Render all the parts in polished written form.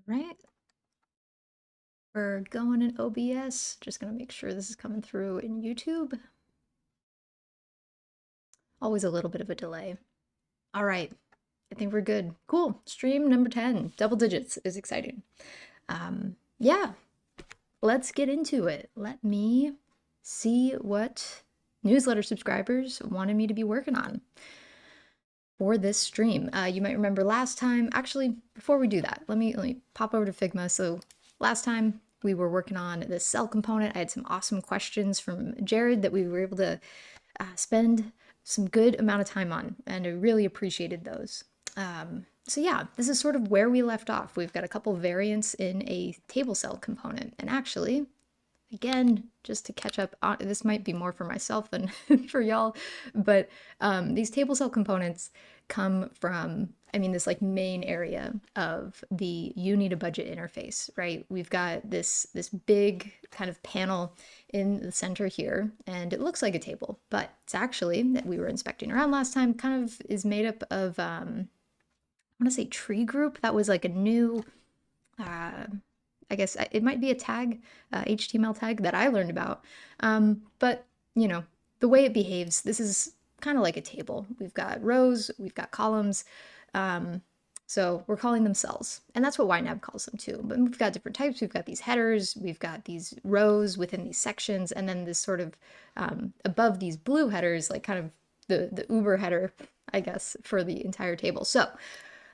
Right? We're going in OBS. Just gonna make sure this is coming through in YouTube. Always a little bit of a delay. All right, I think we're good. Cool. Stream number 10, double digits is exciting. Yeah, let's get into it. Let me see what newsletter subscribers wanted me to be working on for this stream. You might remember last time, actually, before we do that, let me pop over to Figma. So last time we were working on this cell component. I had some awesome questions from Jared that we were able to spend some good amount of time on, and I really appreciated those. So yeah, this is sort of where we left off. We've got a couple variants in a table cell component, and actually, again, just to catch up on, this might be more for myself than for y'all, but these table cell components come from, I mean, this like main area of the you need a budget interface, right? We've got this big kind of panel in the center here, and it looks like a table, but it's actually, that we were inspecting around last time, kind of is made up of, I want to say tree group. That was like a new, I guess it might be a tag, HTML tag that I learned about. But, you know, the way it behaves, this is kind of like a table. We've got rows, we've got columns. So we're calling them cells, and that's what YNAB calls them too. But we've got different types. We've got these headers, we've got these rows within these sections, and then this sort of above these blue headers, like kind of the Uber header, I guess, for the entire table. So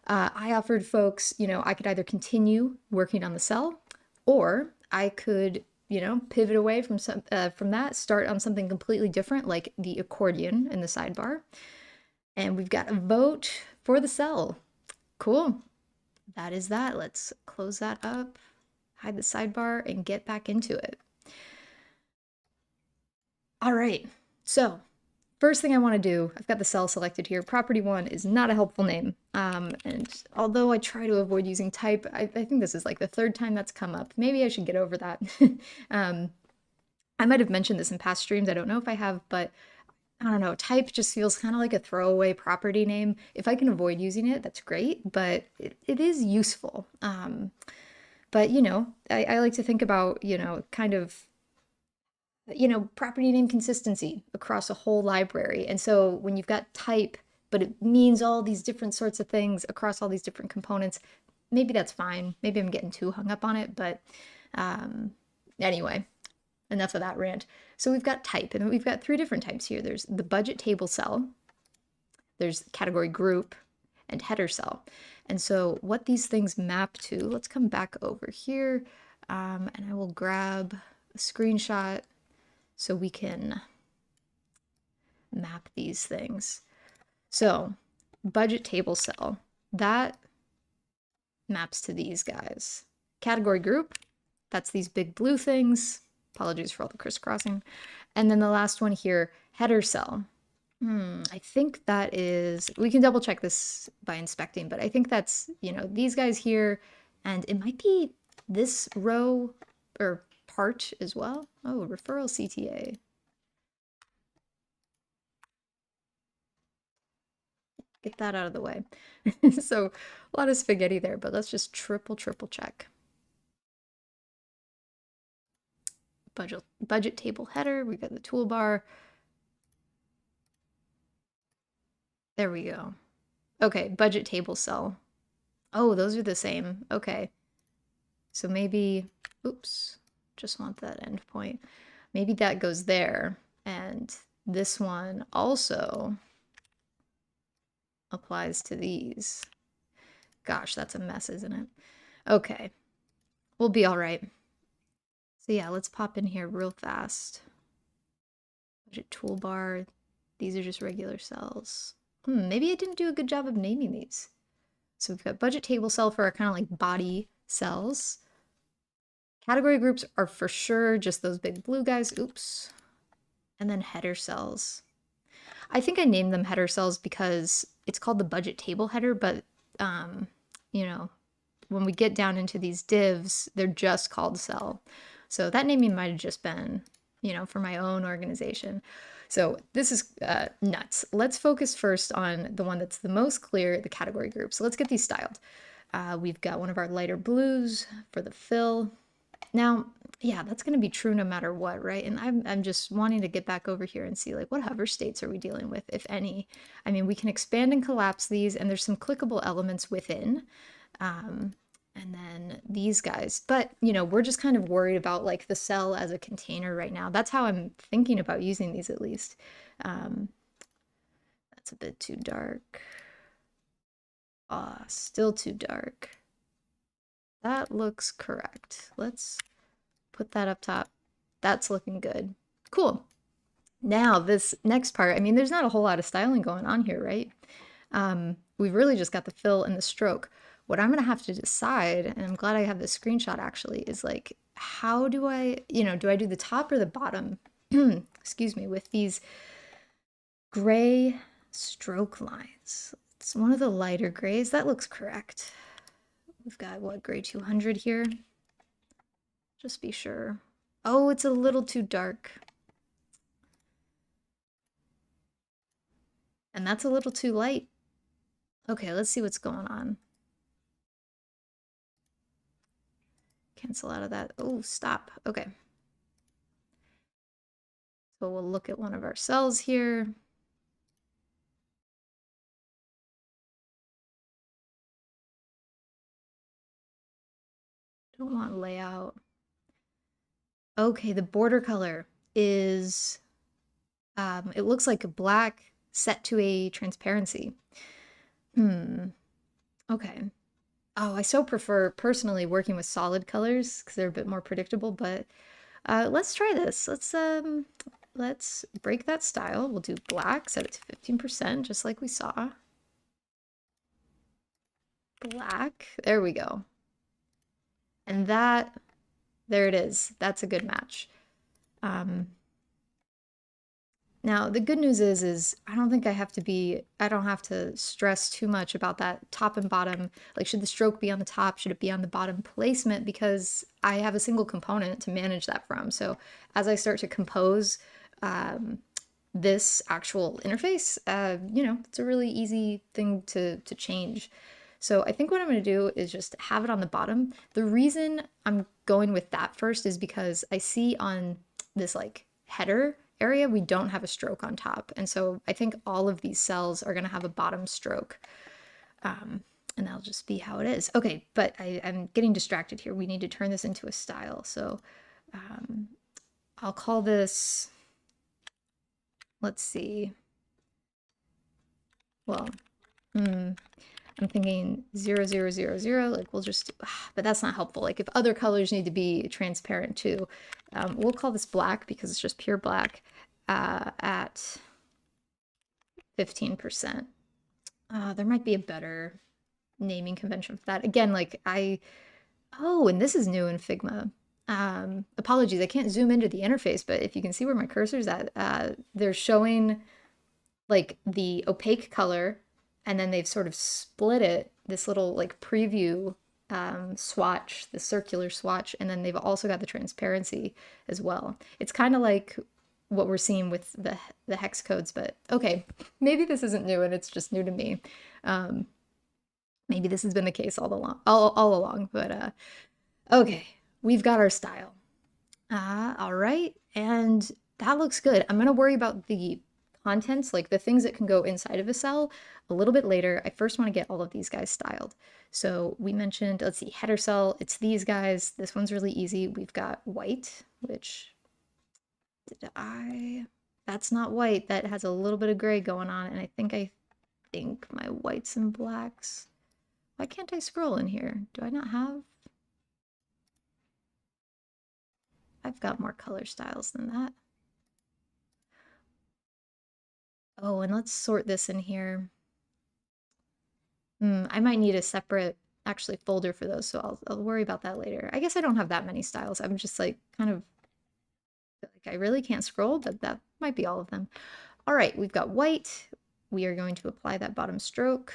I offered folks, you know, I could either continue working on the cell, or I could, you know, pivot away from that, start on something completely different, like the accordion in the sidebar. And we've got a vote for the cell. Cool. That is that. Let's close that up, hide the sidebar, and get back into it. All right. So first thing I want to do, I've got the cell selected here. Property 1 is not a helpful name. And although I try to avoid using type, I think this is like the third time that's come up. Maybe I should get over that. I might have mentioned this in past streams. I don't know if I have, but I don't know. Type just feels kind of like a throwaway property name. If I can avoid using it, that's great, but it is useful. But, you know, I like to think about, you know, kind of, you know, property name consistency across a whole library. And so when you've got type, but it means all these different sorts of things across all these different components, maybe that's fine. Maybe I'm getting too hung up on it, but anyway, enough of that rant. So we've got type, and we've got 3 different types here. There's the budget table cell, there's category group, and header cell. And so what these things map to, let's come back over here, and I will grab a screenshot so we can map these things. So budget table cell, that maps to these guys. Category group, that's these big blue things. Apologies for all the crisscrossing. And then the last one here, header cell. I think that is, we can double check this by inspecting, but I think that's, you know, these guys here, and it might be this row or part as well. Oh, referral CTA. Get that out of the way. So a lot of spaghetti there, but let's just triple check. Budget table header, we got the toolbar. There we go. Okay, budget table cell. Oh, those are the same. Okay. So maybe, oops, just want that endpoint. Maybe that goes there, and this one also applies to these. Gosh, that's a mess, isn't it? Okay, we'll be all right. So yeah, let's pop in here real fast. Budget toolbar, these are just regular cells. Maybe I didn't do a good job of naming these. So we've got budget table cell for our kind of like body cells. Category groups are for sure just those big blue guys. Oops. And then header cells. I think I named them header cells because it's called the budget table header, but you know, when we get down into these divs, they're just called cell. So that naming might have just been, you know, for my own organization. So this is nuts. Let's focus first on the one that's the most clear, the category group. So let's get these styled. We've got one of our lighter blues for the fill. Now, yeah, that's going to be true no matter what, right? And I'm just wanting to get back over here and see, like, what hover states are we dealing with, if any? I mean, we can expand and collapse these, and there's some clickable elements within. And then these guys. But, you know, we're just kind of worried about, like, the cell as a container right now. That's how I'm thinking about using these, at least. That's a bit too dark. Still too dark. That looks correct. Let's put that up top. That's looking good. Cool. Now this next part, I mean, there's not a whole lot of styling going on here, right? We've really just got the fill and the stroke. What I'm gonna have to decide, and I'm glad I have this screenshot actually, is like, how do I, you know, do I do the top or the bottom? Excuse me, with these gray stroke lines. It's one of the lighter grays. That looks correct. We've got, what, gray 200 here? Just be sure. Oh, it's a little too dark. And that's a little too light. Okay, let's see what's going on. Cancel out of that. Oh, stop. Okay. So we'll look at one of our cells here. Don't want layout. Okay, the border color is, it looks like a black set to a transparency. Okay. Oh, I so prefer personally working with solid colors because they're a bit more predictable, but let's try this. Let's break that style. We'll do black, set it to 15%, just like we saw. Black, there we go. And that, there it is. That's a good match. Now, the good news is I don't think I don't have to stress too much about that top and bottom. Like, should the stroke be on the top? Should it be on the bottom placement? Because I have a single component to manage that from. So as I start to compose this actual interface, you know, it's a really easy thing to change. So I think what I'm going to do is just have it on the bottom. The reason I'm going with that first is because I see on this like header area, we don't have a stroke on top. And so I think all of these cells are going to have a bottom stroke. And that'll just be how it is. Okay, but I'm getting distracted here. We need to turn this into a style. So I'll call this, let's see. Well, I'm thinking 0, 0, 0, 0, like we'll just, but that's not helpful. Like if other colors need to be transparent too, we'll call this black because it's just pure black at 15%. There might be a better naming convention for that. Again, like oh, and this is new in Figma. Apologies, I can't zoom into the interface, but if you can see where my cursor's at, they're showing like the opaque color, and then they've sort of split it, this little like preview swatch, the circular swatch, and then they've also got the transparency as well. It's kind of like what we're seeing with the hex codes, but okay, maybe this isn't new and it's just new to me. Maybe this has been the case all along, but okay, we've got our style. All right, and that looks good. I'm gonna worry about the contents, like the things that can go inside of a cell, a little bit later. I first want to get all of these guys styled. So we mentioned, let's see, header cell, it's these guys. This one's really easy. We've got white, which, that's not white. That has a little bit of gray going on, and I think my whites and blacks, why can't I scroll in here? Do I not have? I've got more color styles than that. Oh, and let's sort this in here. I might need a separate actually folder for those, so I'll worry about that later. I guess I don't have that many styles. I'm just like kind of like I really can't scroll, but that might be all of them. All right, we've got white. We are going to apply that bottom stroke.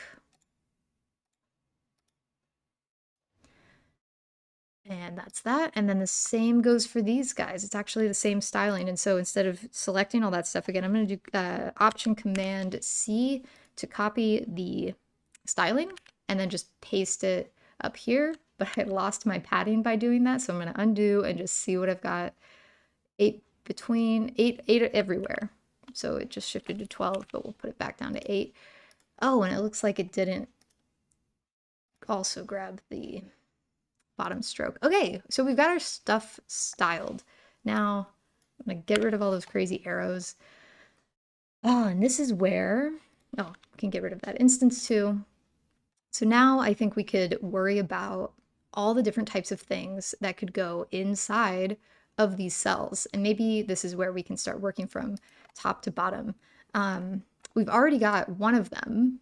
And that's that. And then the same goes for these guys. It's actually the same styling. And so instead of selecting all that stuff again, I'm going to do Option Command C to copy the styling and then just paste it up here, but I lost my padding by doing that. So I'm going to undo and just see what I've got. 8 between, 8 everywhere. So it just shifted to 12, but we'll put it back down to 8. Oh, and it looks like it didn't also grab the bottom stroke. Okay, so we've got our stuff styled. Now I'm gonna get rid of all those crazy arrows. Oh, and this is where, oh, we can get rid of that instance too. So now I think we could worry about all the different types of things that could go inside of these cells. And maybe this is where we can start working from top to bottom. We've already got one of them.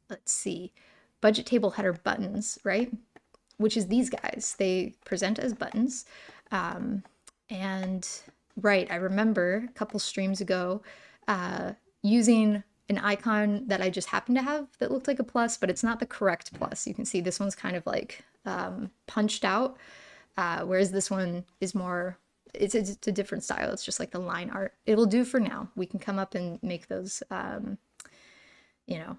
Let's see, budget table header buttons, right? Which is these guys. They present as buttons. And right, I remember a couple streams ago using an icon that I just happened to have that looked like a plus, but it's not the correct plus. You can see this one's kind of like punched out, whereas this one is more, it's a different style. It's just like the line art. It'll do for now. We can come up and make those, you know,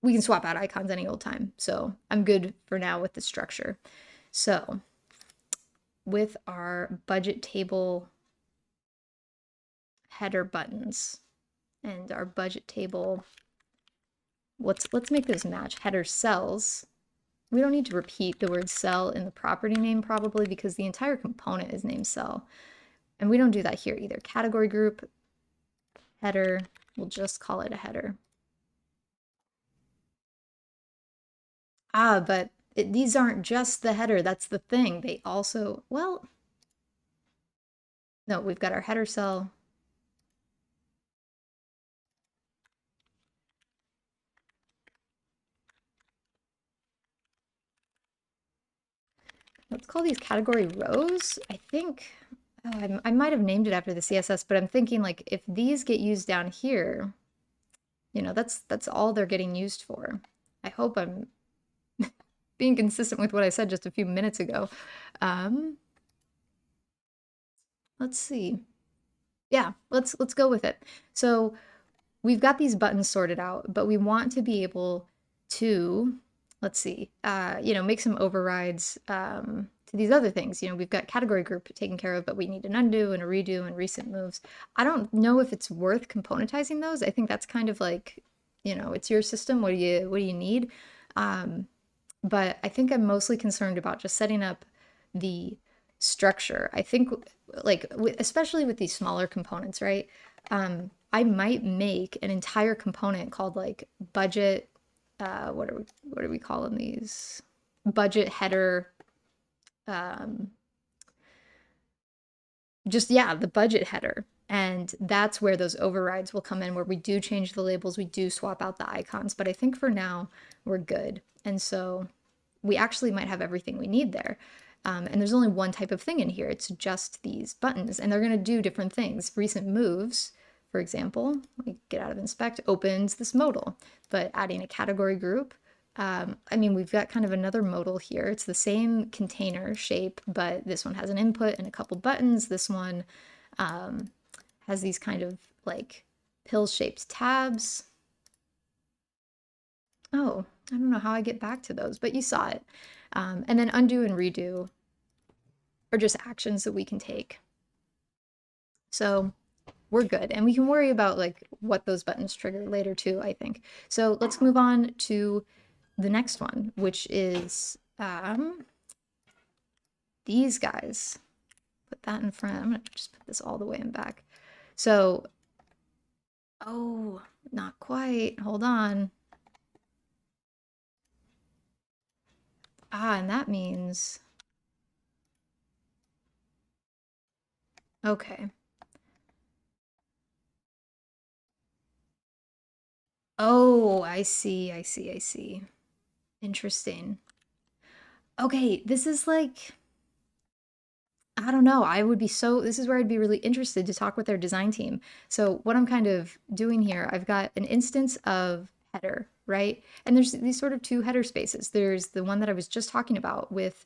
we can swap out icons any old time. So I'm good for now with the structure. So with our budget table header buttons and our budget table, let's make those match header cells. We don't need to repeat the word cell in the property name probably because the entire component is named cell. And we don't do that here either. Category group, header, we'll just call it a header. Ah, but these aren't just the header, that's the thing. They also, well, no, we've got our header cell. Let's call these category rows. I think, oh, I might have named it after the CSS, but I'm thinking like if these get used down here, you know, that's all they're getting used for. I hope I'm being consistent with what I said just a few minutes ago. Let's see. Yeah, let's go with it. So we've got these buttons sorted out, but we want to be able to, let's see, you know, make some overrides to these other things. You know, we've got category group taken care of, but we need an undo and a redo and recent moves. I don't know if it's worth componentizing those. I think that's kind of like, you know, it's your system. What do you need? But I think I'm mostly concerned about just setting up the structure. I think like, especially with these smaller components, right? I might make an entire component called like budget, what are we calling these? Budget header, just, yeah, the budget header. And that's where those overrides will come in, where we do change the labels, we do swap out the icons. But I think for now, we're good. And so we actually might have everything we need there. And there's only one type of thing in here. It's just these buttons, and they're going to do different things. Recent moves, for example, we get out of inspect, opens this modal, but adding a category group. I mean, we've got kind of another modal here. It's the same container shape, but this one has an input and a couple buttons. This one has these kind of like pill-shaped tabs. Oh, I don't know how I get back to those, but you saw it. And then undo and redo are just actions that we can take. So we're good. And we can worry about like what those buttons trigger later too, I think. So let's move on to the next one, which is these guys. Put that in front. I'm gonna just put this all the way in back. So, oh, not quite. Hold on. Ah, and that means, okay. Oh, I see. Interesting. Okay, this is like, I don't know. This is where I'd be really interested to talk with their design team. So what I'm kind of doing here, I've got an instance of header, right? And there's these sort of two header spaces. There's the one that I was just talking about with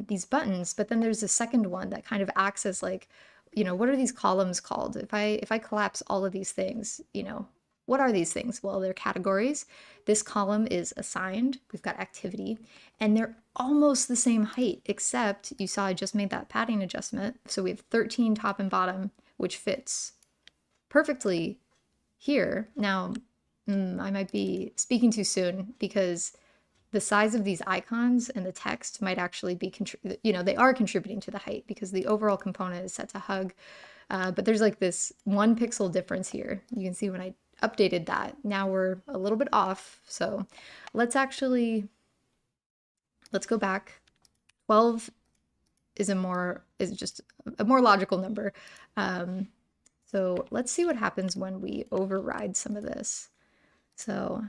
these buttons, but then there's a second one that kind of acts as like, you know, what are these columns called? If I collapse all of these things, you know, What are these things? Well, they're categories. This column is assigned. We've got activity, and they're almost the same height, except you saw I just made that padding adjustment. So we have 13 top and bottom, which fits perfectly here. Now, I might be speaking too soon because the size of these icons and the text might actually be, they are contributing to the height because the overall component is set to hug. But there's like this 1 pixel difference here. You can see when I updated that, now we're a little bit off. So let's go back. 12 is just a more logical number. So let's see what happens when we override some of this. So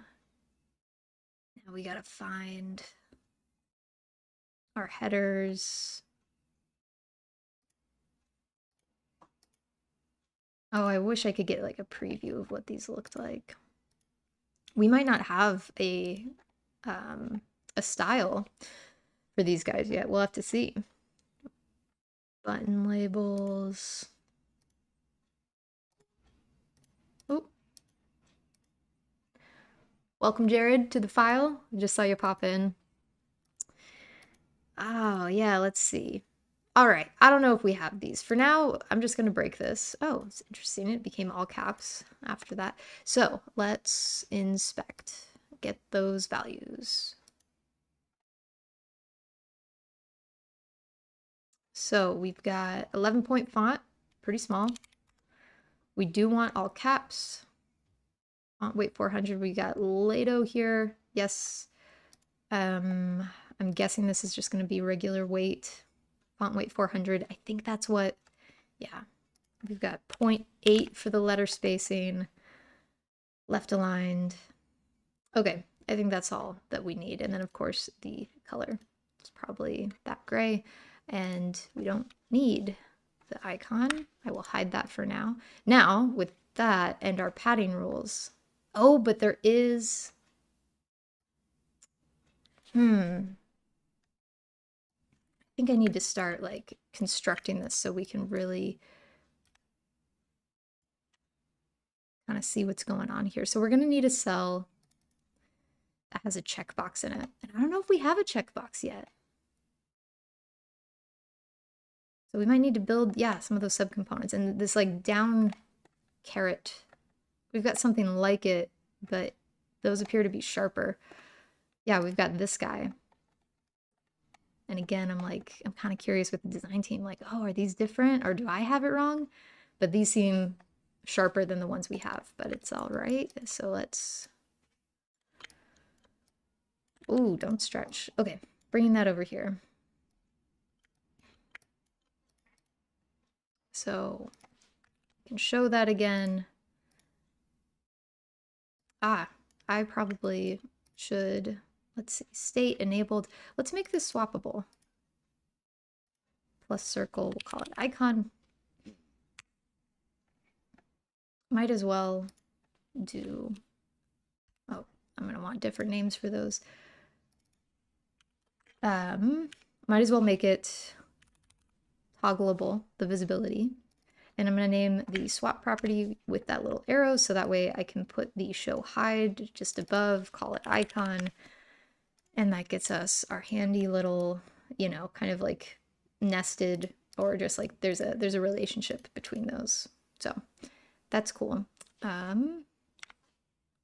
now we gotta find our headers. Oh, I wish I could get like a preview of what these looked like. We might not have a style for these guys yet. We'll have to see. Button labels. Oh. Welcome, Jared, to the file. I just saw you pop in. Oh, yeah, let's see. All right, I don't know if we have these. For now, I'm just going to break this. Oh, it's interesting. It became all caps after that. So let's inspect, get those values. So we've got 11-point font, pretty small. We do want all caps. Font weight 400, we got Lato here. Yes. I'm guessing this is just going to be regular weight. Font weight 400. I think that's what, yeah. We've got 0.8 for the letter spacing, left aligned. Okay, I think that's all that we need. And then of course the color is probably that gray, and we don't need the icon. I will hide that for now. Now with that and our padding rules. Oh, but there is, I think I need to start like constructing this so we can really kind of see what's going on here. So we're going to need a cell that has a checkbox in it. And I don't know if we have a checkbox yet. So we might need to build, yeah, some of those subcomponents. And this like down caret, we've got something like it, but those appear to be sharper. Yeah, we've got this guy. And again, I'm kind of curious with the design team, like, oh, are these different or do I have it wrong? But these seem sharper than the ones we have, but it's all right. So let's, ooh, don't stretch. Okay, bringing that over here. So I can show that again. Ah, I probably should, let's see, state enabled. Let's make this swappable. Plus circle, we'll call it icon. Might as well do, oh, I'm gonna want different names for those. Might as well make it toggleable, the visibility. And I'm going to name the swap property with that little arrow, so that way I can put the show hide just above, call it icon, and that gets us our handy little, you know, kind of like nested, or just like there's a relationship between those. So that's cool. And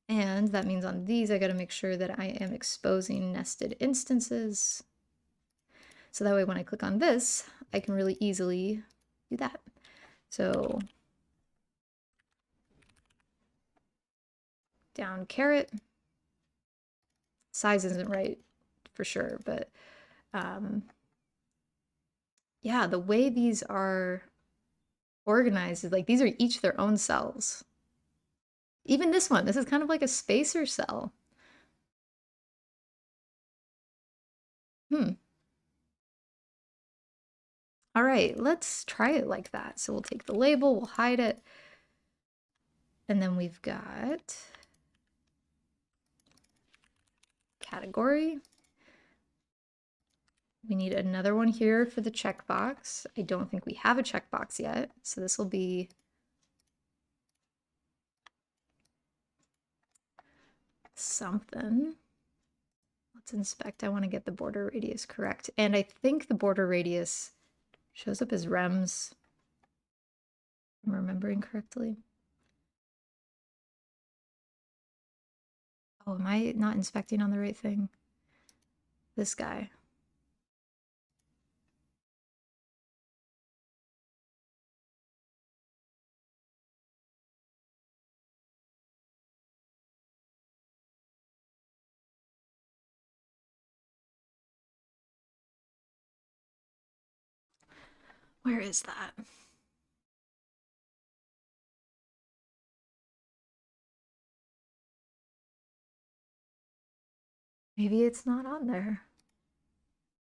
that means on these I got to make sure that I am exposing nested instances. So that way when I click on this, I can really easily do that. So down caret, size isn't right for sure, but yeah, the way these are organized is like these are each their own cells. Even this one, this is kind of like a spacer cell. All right, let's try it like that. So we'll take the label, we'll hide it. And then we've got category. We need another one here for the checkbox. I don't think we have a checkbox yet. So this will be something. Let's inspect. I want to get the border radius correct. And I think the border radius shows up as rems. If I'm remembering correctly. Oh, am I not inspecting on the right thing? This guy. Where is that? Maybe it's not on there.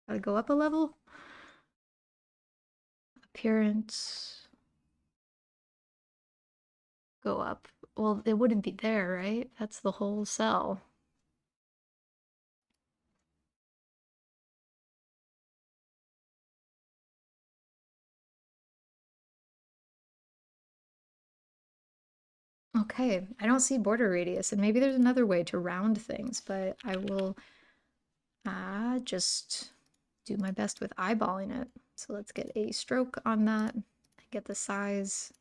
Gotta go up a level? Appearance. Go up. Well, it wouldn't be there, right? That's the whole cell. Okay, I don't see border radius, and maybe there's another way to round things, but I will just do my best with eyeballing it. So let's get a stroke on that. Get the size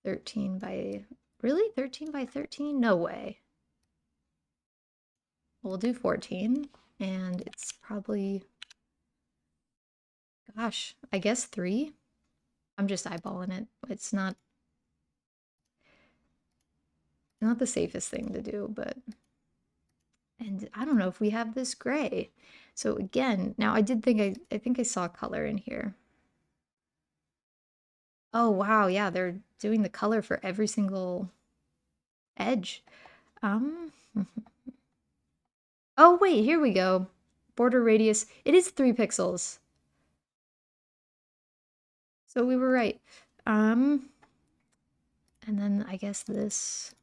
13 by, really? 13 by 13? No way. We'll do 14, and it's probably, gosh, I guess 3. I'm just eyeballing it. It's not the safest thing to do, but, and I don't know if we have this gray. So again, now I did think I think I saw color in here. Oh wow, yeah, they're doing the color for every single edge. Oh wait, here we go. Border radius. It is 3 pixels. So we were right. And then I guess this.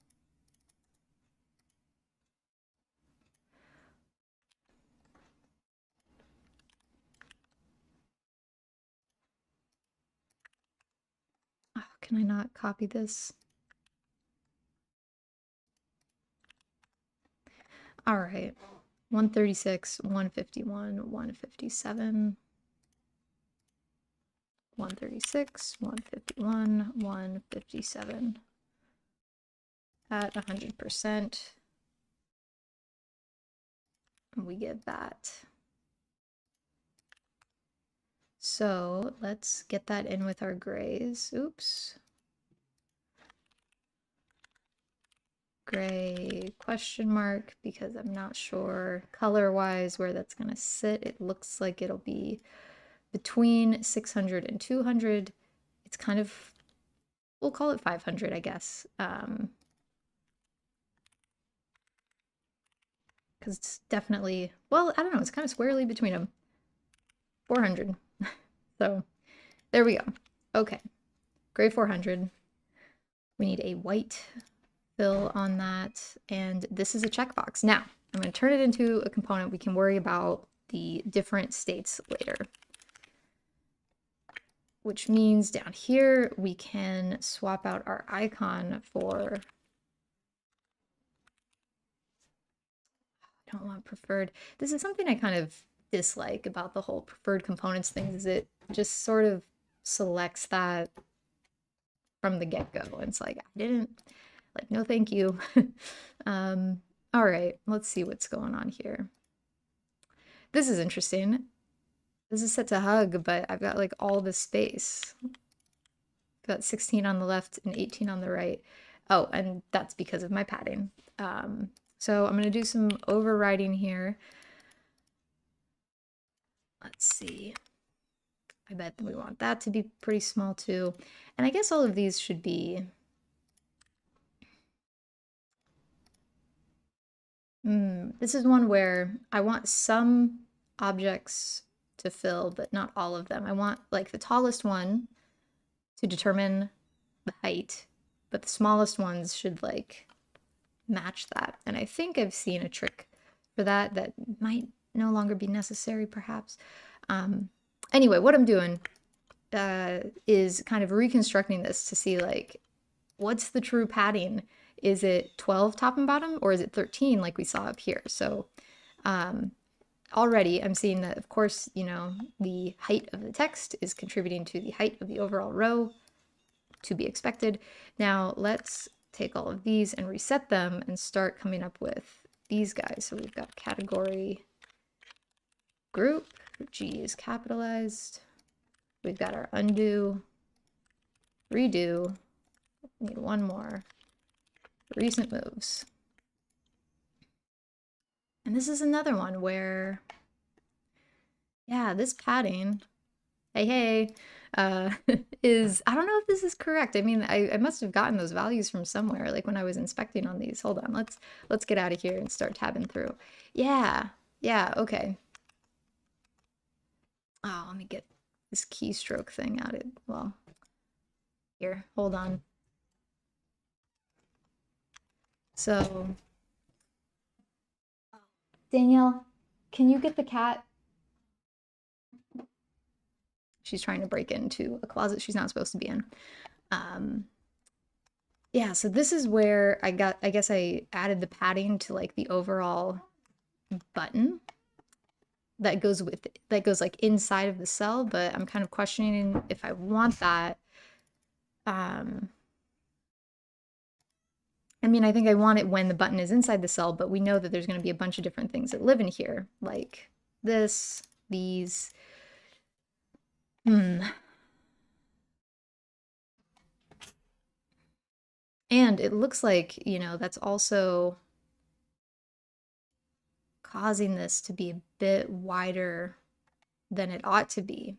Oh, can I not copy this? All right. 136, 151, 157. 136, 151, 157 at 100%. And we get that. So let's get that in with our grays. Oops. Gray question mark, because I'm not sure color-wise where that's going to sit. It looks like it'll be between 600 and 200. It's kind of, we'll call it 500, I guess. Because it's definitely, well, I don't know, it's kind of squarely between them. 400. So there we go. Okay, gray 400. We need a white fill on that, and this is a checkbox. Now, I'm going to turn it into a component. We can worry about the different states later. Which means down here, we can swap out our icon for, I don't want preferred. This is something I kind of dislike about the whole preferred components thing, is it just sort of selects that from the get-go. And it's like, I didn't, like, no thank you. All right, let's see what's going on here. This is interesting. This is set to hug, but I've got like all this space. I've got 16 on the left and 18 on the right. Oh, and that's because of my padding. So I'm going to do some overriding here. Let's see. I bet we want that to be pretty small too. And I guess all of these should be... this is one where I want some objects to fill, but not all of them. I want like the tallest one to determine the height, but the smallest ones should like match that. And I think I've seen a trick for that that might no longer be necessary, perhaps. Anyway, what I'm doing is kind of reconstructing this to see like what's the true padding Is it 12 top and bottom, or is it 13 like we saw up here? So already I'm seeing that, of course, you know, the height of the text is contributing to the height of the overall row, to be expected. Now let's take all of these and reset them and start coming up with these guys. So we've got category group, G is capitalized. We've got our undo, redo, need one more, recent moves. And this is another one where, yeah, this padding, hey, is, I don't know if this is correct. I mean, I must have gotten those values from somewhere, like when I was inspecting on these. Hold on, let's get out of here and start tabbing through. Yeah, okay. Oh, let me get this keystroke thing added. Well, here, hold on. So, Danielle, can you get the cat? She's trying to break into a closet she's not supposed to be in. Yeah, so this is where I guess I added the padding to like the overall button that goes like inside of the cell, but I'm kind of questioning if I want that. I mean, I think I want it when the button is inside the cell, but we know that there's going to be a bunch of different things that live in here, like this, these. And it looks like, you know, that's also causing this to be a bit wider than it ought to be.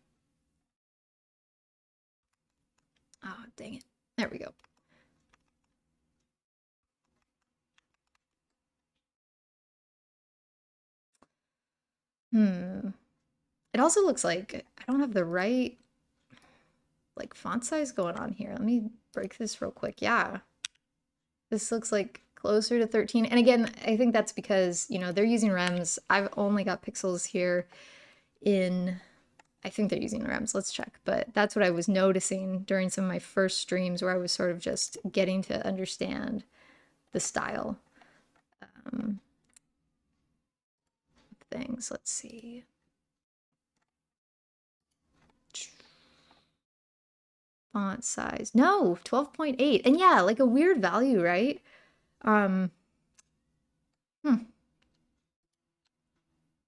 Oh, dang it. There we go. It also looks like I don't have the right like font size going on here. Let me break this real quick. Yeah. This looks like closer to 13. And again, I think that's because, you know, they're using rems. I've only got pixels here in, I think they're using rems. Let's check. But that's what I was noticing during some of my first streams where I was sort of just getting to understand the style things. Let's see. Font size. No, 12.8. And yeah, like a weird value, right? Yeah,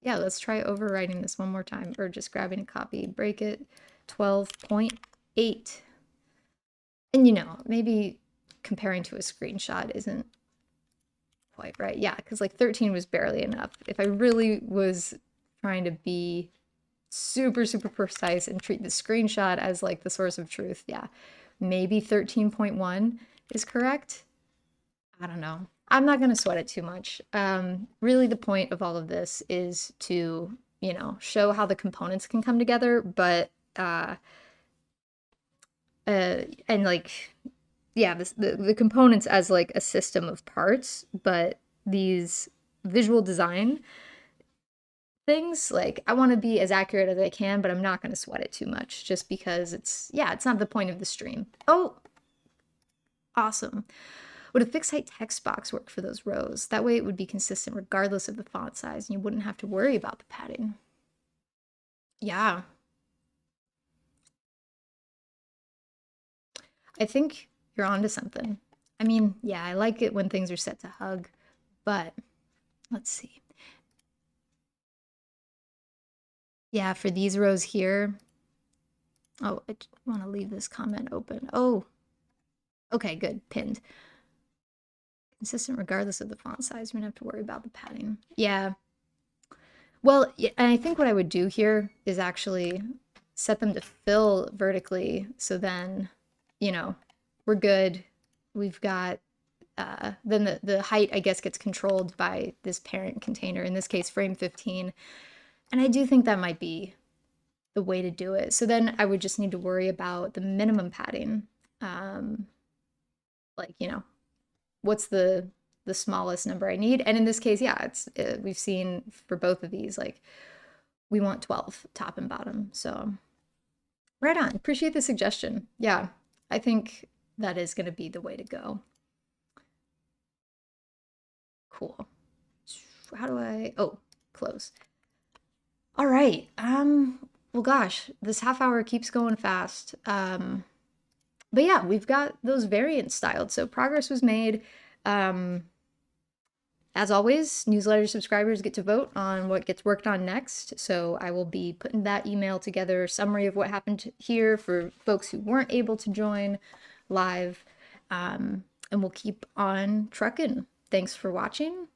let's try overwriting this one more time, or just grabbing a copy. Break it, 12.8. And you know, maybe comparing to a screenshot isn't quite right. Yeah, because like 13 was barely enough. If I really was trying to be super, super precise and treat the screenshot as like the source of truth, yeah, maybe 13.1 is correct. I don't know. I'm not going to sweat it too much. Really, the point of all of this is to, you know, show how the components can come together, but, and like, yeah, the components as like a system of parts, but these visual design things, like, I want to be as accurate as I can, but I'm not going to sweat it too much just because it's, yeah, it's not the point of the stream. Oh, awesome. Would a fixed height text box work for those rows? That way it would be consistent regardless of the font size and you wouldn't have to worry about the padding. Yeah. I think you're onto something. I mean, yeah, I like it when things are set to hug, but let's see. Yeah, for these rows here. Oh, I want to leave this comment open. Oh, okay, good. Pinned. Consistent regardless of the font size. We don't have to worry about the padding. Yeah. Well, yeah, and I think what I would do here is actually set them to fill vertically. So then, you know, we're good. We've got, then the height, I guess, gets controlled by this parent container, in this case, frame 15. And I do think that might be the way to do it. So then I would just need to worry about the minimum padding. Like, you know, what's the smallest number I need? And in this case, yeah, it's we've seen for both of these, like, we want 12 top and bottom. So right on. Appreciate the suggestion. Yeah, I think that is going to be the way to go. Cool. How do I, oh, close. All right. Well, gosh, this half hour keeps going fast. But yeah, we've got those variants styled. So progress was made. As always, newsletter subscribers get to vote on what gets worked on next. So I will be putting that email together, summary of what happened here for folks who weren't able to join live. And we'll keep on trucking. Thanks for watching.